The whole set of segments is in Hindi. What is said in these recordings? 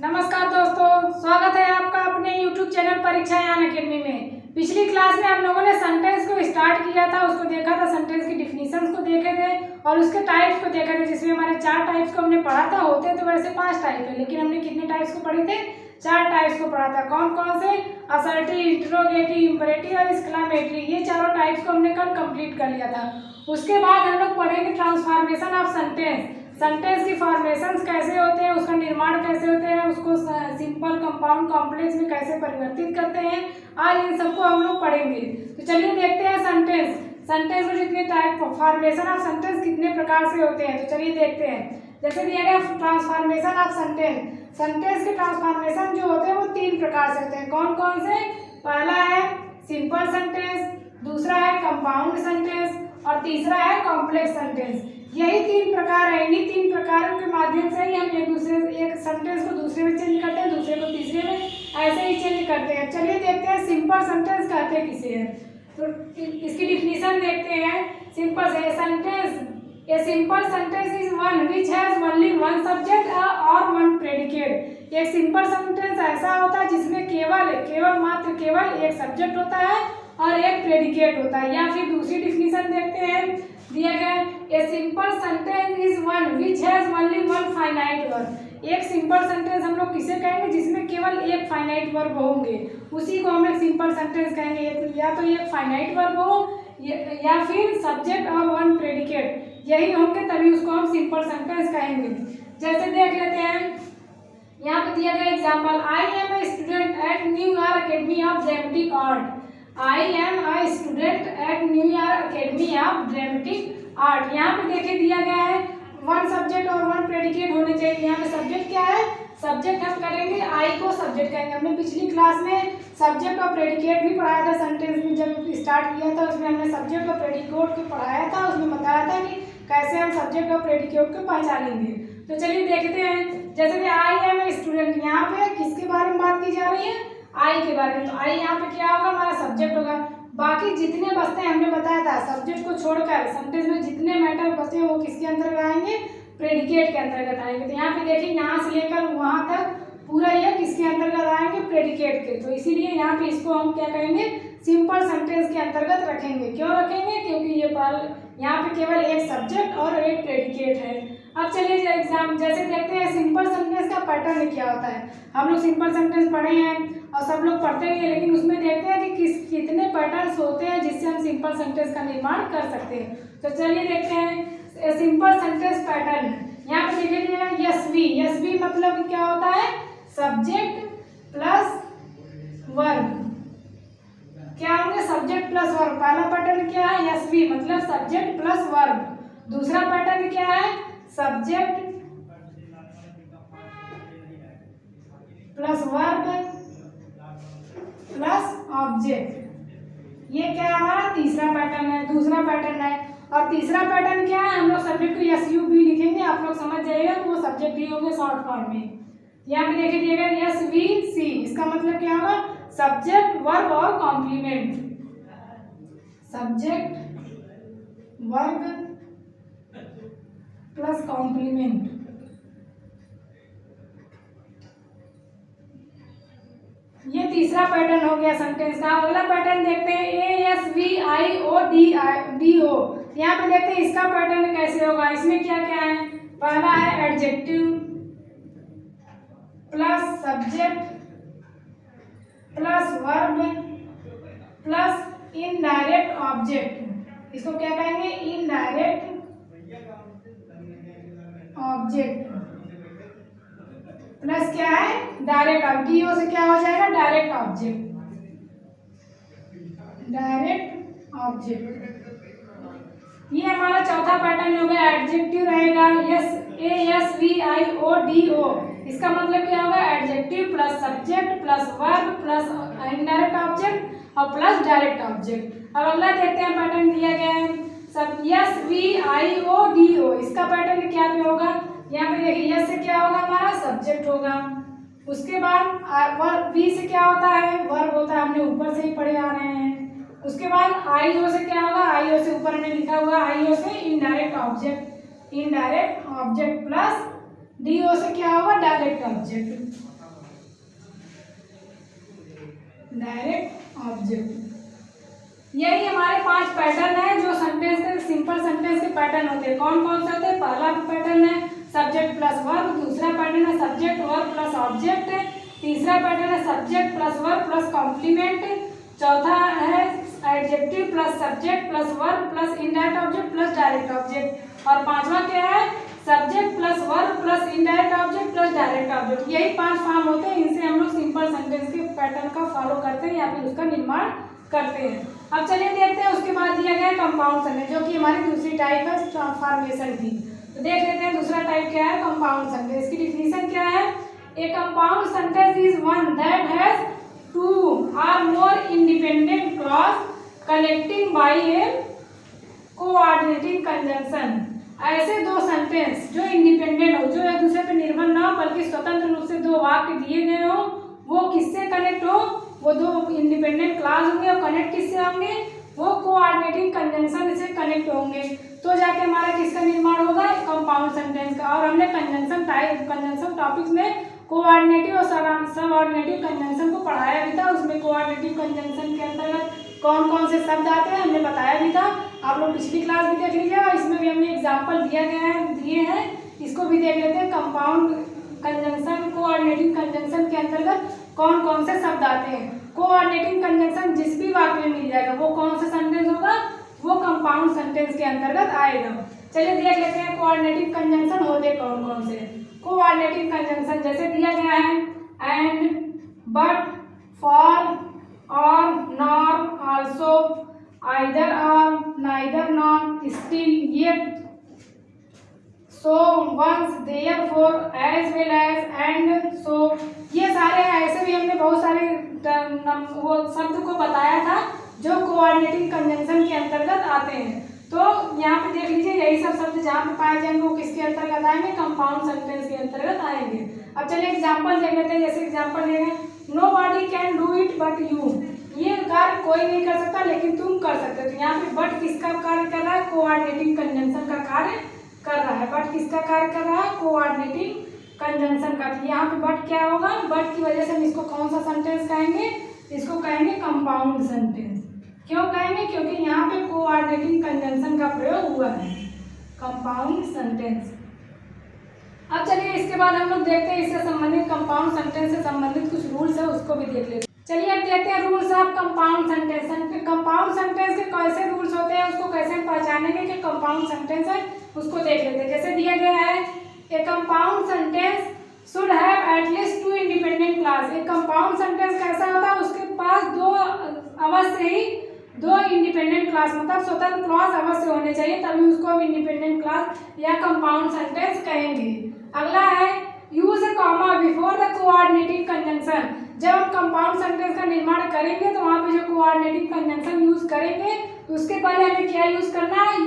नमस्कार दोस्तों, स्वागत है आपका अपने YouTube चैनल परीक्षा यान अकेडमी में। पिछली क्लास में हम लोगों ने सेंटेंस को स्टार्ट किया था, उसको देखा था, सेंटेंस की डिफिनीशंस को देखे थे और उसके टाइप्स को देखे थे, जिसमें हमारे 4 टाइप्स को हमने पढ़ा था। होते तो वैसे 5 टाइप है, लेकिन हमने कितने टाइप्स को पढ़े थे? 4 टाइप्स को पढ़ा था। कौन कौन से? असर्टिव, इंट्रोगेटिव, इंपरेटिव और एक्सक्लेमेटरी। ये चारों टाइप्स को हमने कल कंप्लीट कर लिया था। उसके बाद हम लोग पढ़ेंगे ट्रांसफॉर्मेशन ऑफ सेंटेंस। सेंटेंस की फॉर्मेशंस कैसे होते हैं, उसका निर्माण कैसे होते हैं, उसको सिंपल, कंपाउंड, कॉम्प्लेक्स में कैसे परिवर्तित करते हैं। आज इन सबको हम लोग पढ़ेंगे। तो चलिए देखते हैं सेंटेंस में जितने टाइप फॉर्मेशन ऑफ सेंटेंस कितने प्रकार से होते हैं। तो चलिए देखते हैं। जैसे दिया गया ट्रांसफॉर्मेशन ऑफ सेंटेंस। सेंटेंस के ट्रांसफॉर्मेशन जो होते हैं वो 3 प्रकार से होते हैं। कौन कौन से? पहला है सिंपल सेंटेंस, दूसरा है कंपाउंड सेंटेंस और तीसरा है कॉम्प्लेक्स सेंटेंस। यही 3 प्रकार है। इन्हीं 3 प्रकारों के माध्यम से ही हम एक सेंटेंस को दूसरे में चेंज करते हैं, दूसरे को तीसरे में, ऐसे ही चेंज करते हैं। चलिए देखते हैं सिंपल सेंटेंस कहते किसे हैं। तो इसकी डिफिनीशन देखते हैं। Simple sentence, a simple sentence is one which has only one subject और वन प्रेडिकेट। एक सिंपल सेंटेंस ऐसा होता है जिसमें केवल एक सब्जेक्ट होता है और एक प्रेडिकेट होता है। या फिर दूसरी डिफिनीशन देखते हैं, दिया गया a simple sentence is one which has only one finite verb. एक सिंपल सेंटेंस हम लोग किसे कहेंगे? जिसमें केवल एक फाइनाइट वर्ब होंगे, उसी को हम एक सिंपल सेंटेंस कहेंगे। या तो एक फाइनाइट वर्ब हो या फिर सब्जेक्ट और वन प्रेडिकेट, यही होंगे, तभी उसको हम सिंपल सेंटेंस कहेंगे। जैसे देख लेते हैं, यहाँ पे दिया गया example, I am a student at new year academy of dramatic art. I am a student at New Year Academy of Dramatic Art। यहाँ पे देखिए दिया गया है वन सब्जेक्ट और वन प्रेडिकेट होने चाहिए। यहाँ पे सब्जेक्ट क्या है? सब्जेक्ट हम करेंगे, आई को सब्जेक्ट कहेंगे। हमने पिछली क्लास में सब्जेक्ट और प्रेडिकेट भी पढ़ाया था। सेंटेंस में जब स्टार्ट किया था उसमें हमने सब्जेक्ट और प्रेडिकेट को पढ़ाया था। उसमें बताया था कि कैसे हम सब्जेक्ट और प्रेडिकेट को पहचानेंगे। तो चलिए देखते हैं। जैसे कि आई एम ए स्टूडेंट, यहाँ पे किसके बारे में बात की जा रही है? आई के बारे में। तो आई यहाँ पे क्या होगा? हमारा सब्जेक्ट होगा। बाकी जितने बचते हैं हमने बताया था, सब्जेक्ट को छोड़कर सेंटेंस में जितने मैटर बचते हैं वो किसके अंतर्गत आएंगे? प्रेडिकेट के अंतर्गत आएंगे। तो यहाँ पे देखिए, यहाँ से लेकर वहाँ तक पूरा ये किसके अंतर्गत आएंगे? प्रेडिकेट के। तो इसीलिए यहाँ पे इसको हम क्या कहेंगे? सिंपल सेंटेंस के अंतर्गत रखेंगे। क्यों रखेंगे? क्योंकि ये यहाँ पे केवल एक सब्जेक्ट और एक प्रेडिकेट है। अब चलिए जैसे देखते हैं सिंपल सेंटेंस का पैटर्न क्या होता है। हम लोग सिंपल सेंटेंस पढ़े हैं और सब लोग पढ़ते हैं, लेकिन उसमें देखते हैं कि कितने पैटर्न्स होते हैं जिससे हम सिंपल सेंटेंस का निर्माण कर सकते हैं। तो चलिए देखते हैं सिंपल सेंटेंस पैटर्न। यहाँ पे देखिएगा यस वी मतलब क्या होता है? Subject plus verb. क्या होंगे? Subject plus verb. पहला पैटर्न क्या है? यस वी मतलब सब्जेक्ट प्लस वर्ब। दूसरा पैटर्न क्या है? Subject plus verb plus object. ये क्या है? हमारा तीसरा पैटर्न है, दूसरा पैटर्न है। और तीसरा पैटर्न क्या है? हम लोग सब्जेक्ट को एस यू बी लिखेंगे, आप लोग समझ जाइएगा कि वो सब्जेक्ट ही होंगे शॉर्ट फॉर्म में। यहाँ पे देखिएगा एस वी सी, इसका मतलब क्या होगा? सब्जेक्ट, वर्ब और complement. Subject, verb plus complement. ये तीसरा पैटर्न हो गया सेंटेंस का। अगला पैटर्न देखते हैं, A S V I O D O. यहाँ पे देखते हैं इसका पैटर्न कैसे होगा। इसमें क्या क्या है? पहला है adjective plus subject plus verb plus indirect object. इसको क्या कहेंगे? इनडायरेक्ट ऑब्जेक्ट प्लस क्या है? Direct object. डीओ से क्या हो जाएगा? Direct object. Direct object. ये हमारा चौथा पैटर्न हो गया। एडजेक्टिव रहेगा S V I O D ओ। इसका मतलब क्या होगा? Adjective plus subject plus verb plus indirect object और प्लस डायरेक्ट ऑब्जेक्ट। अब अगला देखते हैं पैटर्न दिया गया है, सब S V I O D ओ। इसका पैटर्न क्या होगा? यहाँ पे देखिए, यस से क्या होगा? हमारा सब्जेक्ट होगा। उसके बाद वर्ब, वी से क्या होता है? वर्ब होता है, हमने ऊपर से ही पढ़े आ रहे हैं। उसके बाद आई ओ से क्या होगा? आई ओ से ऊपर हमने लिखा हुआ, आई ओ से indirect object plus D O से क्या होगा? Direct object. Direct object. यही हमारे 5 पैटर्न है जो सेंटेंस के सिंपल सेंटेंस के पैटर्न होते हैं। कौन कौन से होते हैं? पहला पैटर्न है सब्जेक्ट प्लस वर्ब, दूसरा पैटर्न है सब्जेक्ट वर्ब प्लस ऑब्जेक्ट, तीसरा पैटर्न है subject plus verb plus complement, चौथा है adjective plus subject plus verb plus indirect object plus direct object, और पांचवा क्या है? Subject plus verb plus indirect object plus direct object. यही 5 फॉर्म होते हैं, इनसे हम लोग सिंपल सेंटेंस के पैटर्न का फॉलो करते हैं या फिर उसका निर्माण करते हैं। अब चलिए देखते हैं उसके बाद दिया गया है कंपाउंड सेंटेंस, जो कि हमारी दूसरी टाइप है ट्रांसफॉर्मेशन की। तो देख लेते हैं दूसरा टाइप क्या है, कंपाउंड सेंटेंस। इसकी डिफिनीशन क्या है? ए compound sentence is one that has 2 or more independent clause connecting by a coordinating conjunction। ऐसे दो सेंटेंस जो इंडिपेंडेंट हो, जो एक दूसरे पर निर्भर ना हो, बल्कि स्वतंत्र रूप से दो वाक्य दिए गए हो, वो किससे कनेक्ट हो? वो दो इंडिपेंडेंट क्लास होंगे और कनेक्ट किससे होंगे? वो कोऑर्डिनेटिंग कंजंक्शन से कनेक्ट होंगे, तो जाके हमारा किसका निर्माण होगा? कंपाउंड सेंटेंस का। और हमने कंजंक्शन टॉपिक्स में कोऑर्डिनेटिव और सबऑर्डिनेटिव कंजंक्शन को पढ़ाया भी था। उसमें कोऑर्डिनेटिव कंजंक्शन के अंतर्गत कौन कौन से शब्द आते हैं हमने बताया भी था। आप लोग पिछली क्लास भी देख लीजिए, और इसमें भी हमने एग्जाम्पल दिए हैं, इसको भी देख लेते हैं। कंपाउंड कंजंक्शन, कोऑर्डिनेटिव कंजंक्शन के अंतर्गत कौन कौन से शब्द आते हैं। कोऑर्डिनेटिव कंजंक्शन जिस भी वाक्य में मिल जाएगा वो कौन सा सेंटेंस होगा? वो कंपाउंड सेंटेंस के अंतर्गत आएगा। चलिए देख लेते हैं कोऑर्डिनेटिव कंजंक्शन होते कौन कौन से। कोऑर्डिनेटिव कंजंक्शन जैसे दिया गया है and, but, for, or, nor, also, either or, neither not, still, yet, so, once, therefore, as well as, and, so. ये सारे ऐसे भी हमने बहुत सारे वो शब्द को बताया था जो कोऑर्डिनेटिव कंजंक्शन के अंतर्गत आते हैं। तो यहाँ पे देख लीजिए, यही सब शब्द जहाँ पे पाए जाएंगे वो किसके अंतर्गत आएंगे? कंपाउंड सेंटेंस के अंतर्गत आएंगे। अब चलिए एग्जाम्पल देख लेते हैं। जैसे एग्जाम्पल देंगे, nobody can do it but you. ये कार्य कोई नहीं कर सकता लेकिन तुम कर सकते हो। तो यहाँ पे बट किसका कार्य कर रहा है? कोऑर्डिनेटिव कंजंक्शन का कार्य कर रहा है। बट किसका कार्य कर रहा है? कोऑर्डिनेटिव कंजंक्शन का। तो यहाँ पे बट क्या होगा? बट की वजह से हम इसको कौन सा सेंटेंस कहेंगे? इसको कहेंगे कंपाउंड सेंटेंस। क्यों कहेंगे? क्योंकि यहाँ पे कोऑर्डिनेटिव कंजंक्शन का प्रयोग हुआ है, कंपाउंड सेंटेंस। अब चलिए इसके बाद हम लोग देखते हैं इससे संबंधित, कंपाउंड सेंटेंस से संबंधित कुछ रूल्स है, उसको भी देख लेते हैं। चलिए अब देखते हैं rules of compound sentence. Compound sentence के कैसे रूल्स होते हैं, उसको कैसे हम पहचानेंगे कि कंपाउंड सेंटेंस है, उसको देख लेते हैं। जैसे दिया गया है, ए compound sentence should have at least 2 independent class. एक कंपाउंड सेंटेंस कैसा होता है? उसके पास अवश्य ही 2 इंडिपेंडेंट क्लास, मतलब स्वतंत्र क्लास अवश्य होने चाहिए, तभी उसको हम इंडिपेंडेंट क्लास या कंपाउंड सेंटेंस कहेंगे। अगला है, use A comma before the coordinative conjunction. जब हम कंपाउंड सेंटेंस का निर्माण करेंगे तो वहाँ पे जो कोऑर्डिनेटिव कंजंक्शन यूज करेंगे तो उसके पहले हमें क्या यूज करना है?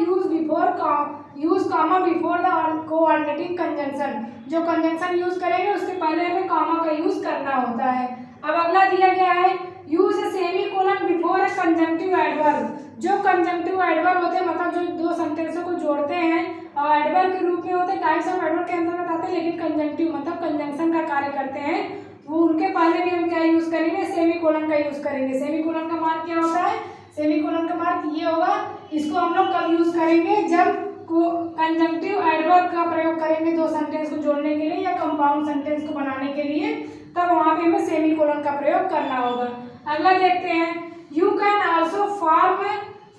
Use comma before the coordinative conjunction. जो कंजंक्शन यूज करेंगे उसके पहले हमें कॉमा का यूज करना होता है। अब अगला दिया गया है, use A semicolon before A conjunctive adverb. जो कंजंक्टिव एडवर्ब होते हैं, मतलब जो दो सेंटेंसों को जोड़ते हैं और एडवर्ब के रूप में होते हैं, टाइप्स ऑफ एडवर्ब के अंतर्गत आते हैं, लेकिन कंजंक्टिव मतलब कंजंक्शन का कार्य करते हैं, वो उनके पहले भी हम क्या यूज करेंगे? सेमीकोलन का यूज करेंगे। सेमीकोलन का मार्क क्या होता है? सेमीकोलन का मार्क ये होगा, इसको हम लोग कब यूज करेंगे? जब कंजंक्टिव एडवर्ब का प्रयोग करेंगे दो सेंटेंस को जोड़ने के लिए या कंपाउंड सेंटेंस को बनाने के लिए, तब वहाँ पे हमें सेमीकोलन का प्रयोग करना होगा। अगला देखते हैं, you can also form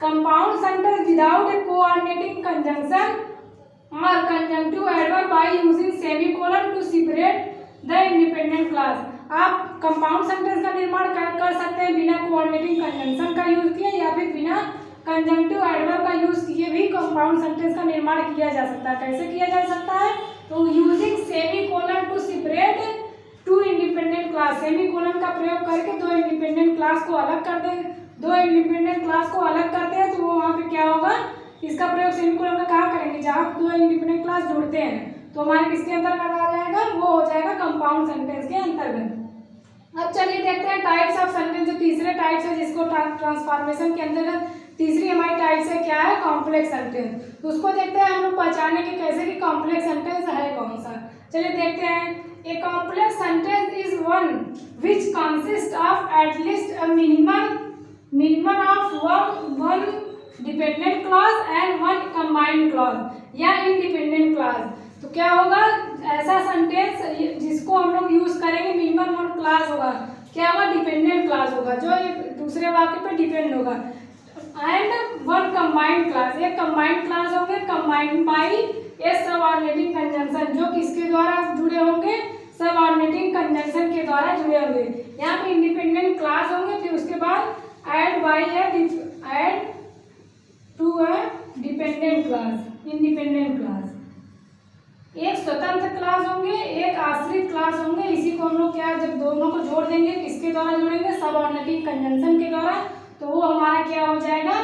compound sentence without a coordinating conjunction or conjunctive adverb by using semicolon to separate the independent clause. आप कंपाउंड सेंटेंस का निर्माण कर सकते हैं बिना कोऑर्डिनेटिंग कंजंक्शन का यूज किए या फिर बिना कंजंक्टिव एडवर्ब का यूज किए भी कंपाउंड सेंटेंस का निर्माण किया जा सकता है। कैसे किया जा सकता है? तो using semicolon to separate 2 independent clause. Semicolon का प्रयोग करके 2 इंडिपेंडेंट क्लास को अलग कर दें। 2 इंडिपेंडेंट क्लास को अलग करते हैं तो वो वहाँ पे क्या होगा? इसका प्रयोग सेमीकोलन का कहाँ करेंगे? जहाँ 2 इंडिपेंडेंट क्लास जुड़ते हैं तो हमारे किसके अंतर्गत आ जाएगा? वो हो जाएगा कंपाउंड सेंटेंस के अंतर्गत। अब चलिए देखते हैं टाइप्स ऑफ सेंटेंस। जो तीसरे टाइप्स है जिसको ट्रांसफॉर्मेशन के अंतर्गत तीसरी हमारी टाइप्स है, क्या है? Complex sentence. तो उसको देखते हैं हम लोग पहचाने के कैसे कि कॉम्प्लेक्स सेंटेंस है कौन सा। चलिए देखते हैं, a complex sentence is one which consist of at least a minimum of one dependent clause and one combined clause या इंडिपेंडेंट क्लॉज। तो क्या होगा, ऐसा सेंटेंस जिसको हम लोग यूज करेंगे मिनिमम वन क्लॉज होगा, क्या होगा, डिपेंडेंट क्लॉज होगा जो एक दूसरे वाक्य पे डिपेंड होगा। एंड वन कंबाइंड क्लॉज, एक कंबाइंड क्लॉज होंगे combined by A subordinating conjunction, जो किसके द्वारा जुड़े होंगे, सबऑर्डिनेटिंग कंजंक्शन के द्वारा जुड़े होंगे। यहाँ पे इंडिपेंडेंट क्लॉज होंगे, फिर उसके बाद add by add to a dependent clause, independent clause. एक स्वतंत्र क्लॉज होंगे, एक आश्रित क्लॉज होंगे। इसी को हम लोग क्या, जब दोनों को जोड़ देंगे किसके द्वारा जोड़ेंगे, सबऑर्डिनेटिंग कंजंक्शन के द्वारा, तो वो हमारा क्या हो जाएगा,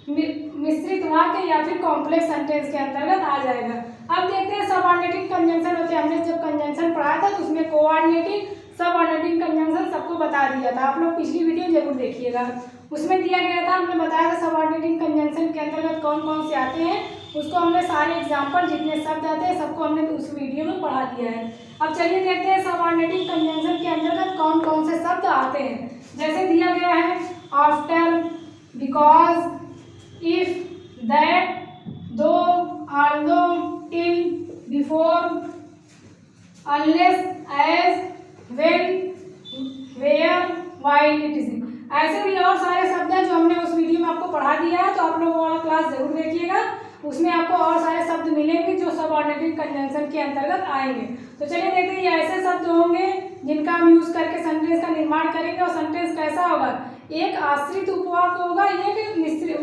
मिश्रित वाक्य या फिर कॉम्प्लेक्स सेंटेंस के अंतर्गत आ जाएगा। अब देखते हैं सबऑर्डिनेटिंग कंजंक्शन होते हैं। हमने जब कंजंक्शन पढ़ा था तो उसमें कोऑर्डिनेटिंग, सबऑर्डिनेटिंग कंजंक्शन सबको बता दिया था, आप लोग पिछली वीडियो जरूर देखिएगा। उसमें दिया गया था, हमने बताया था सबऑर्डिनेटिंग कंजंक्शन के अंतर्गत कौन कौन से आते हैं, उसको हमने सारे एग्जाम्पल जितने शब्द आते हैं सबको हमने उस वीडियो में पढ़ा दिया है। अब चलिए देखते हैं सबऑर्डिनेटिंग कंजंक्शन के अंतर्गत कौन कौन से शब्द आते हैं। जैसे दिया गया है after, because, if, that, though, although, till, before, unless, as, when, where, while, it is. ऐसे भी और सारे शब्द हैं जो हमने उस वीडियो में आपको पढ़ा दिया है, तो आप लोग वाला क्लास जरूर देखिएगा, उसमें आपको और सारे शब्द मिलेंगे जो सबऑर्डिनेटिंग कंजंक्शन के अंतर्गत आएंगे। तो चलिए देखते हैं, ये ऐसे शब्द होंगे जिनका हम यूज करके सेंटेंस का निर्माण करेंगे। और सेंटेंस कैसा होगा, एक आश्रित उपवाक्य होगा, एक मिश्रित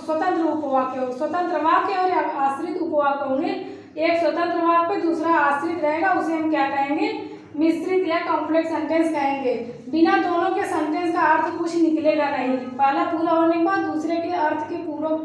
स्वतंत्र उपवाक्य होगा, स्वतंत्र वाक्य और आश्रित उपवाक्य होंगे। एक स्वतंत्र वाक्य दूसरा आश्रित रहेगा, उसे हम क्या कहेंगे, मिश्रित या कॉम्प्लेक्स सेंटेंस कहेंगे। बिना दोनों के सेंटेंस का अर्थ कुछ निकलेगा नहीं, पहला पूरा होने के बाद दूसरे के अर्थ के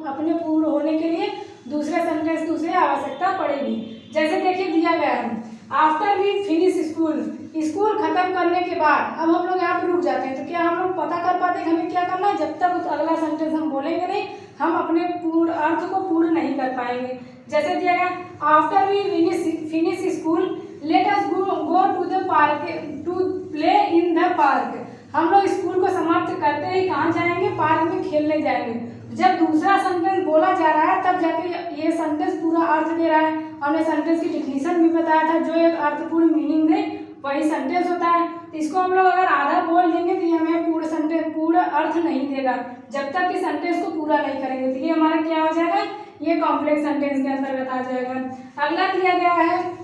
अपने पूर्ण होने के लिए दूसरे सेंटेंस की उसे आवश्यकता पड़ेगी। जैसे देखिए दिया गया है, after we finish school, school खत्म करने के बाद। अब हम लोग यहाँ पे रुक जाते हैं, तो क्या हम लोग पता कर पाते हैं हमें क्या करना है, जब तक अगला सेंटेंस हम बोलेंगे नहीं, हम अपने पूर्ण अर्थ को पूर्ण नहीं कर पाएंगे। जैसे दिया गया, after we finish school let us go to the park to play in the park. हम लोग स्कूल को समाप्त करते ही कहाँ जाएंगे, पार्क में खेलने जाएंगे। जब दूसरा सेंटेंस बोला जा रहा है तब जाके ये सेंटेंस पूरा अर्थ दे रहा है। हमने सेंटेंस की डिफिनीशन भी बताया था, जो एक अर्थपूर्ण मीनिंग दे वही सेंटेंस होता है। तो इसको हम लोग अगर आधा बोल देंगे तो ये हमें पूर्ण सेंटेंस पूरा अर्थ नहीं देगा, जब तक कि सेंटेंस को पूरा नहीं करेंगे। तो ये हमारा क्या हो जाएगा, ये कॉम्प्लेक्स सेंटेंस के अंतर्गत आ जाएगा। अगला दिया गया है,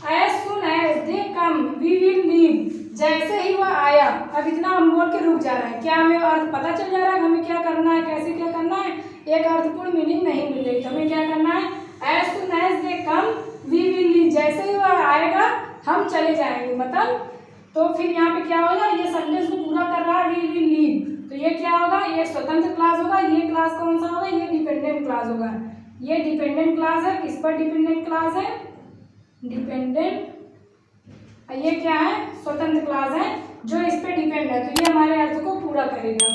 as soon as they come we will leave, जैसे ही वह आया। अब इतना हम बोल के रुक जा रहे हैं, क्या हमें अर्थ पता चल जा रहा है हमें क्या करना है, कैसे क्या करना है, एक अर्थपूर्ण मीनिंग नहीं मिल रही। हमें क्या करना है, as soon as they come we will leave, जैसे ही वह आएगा हम चले जाएंगे, मतलब। तो फिर यहाँ पे क्या होगा, ये सेंटेंस को पूरा कर रहा है, we will leave। तो ये क्या होगा, ये स्वतंत्र क्लास होगा, ये क्लास कौन सा होगा, ये डिपेंडेंट क्लास होगा। ये डिपेंडेंट क्लास है, किस पर डिपेंडेंट क्लास है, डिपेंडेंट। ये क्या है, स्वतंत्र क्लास है जो इस पे डिपेंड है, तो ये हमारे अर्थ को पूरा करेगा।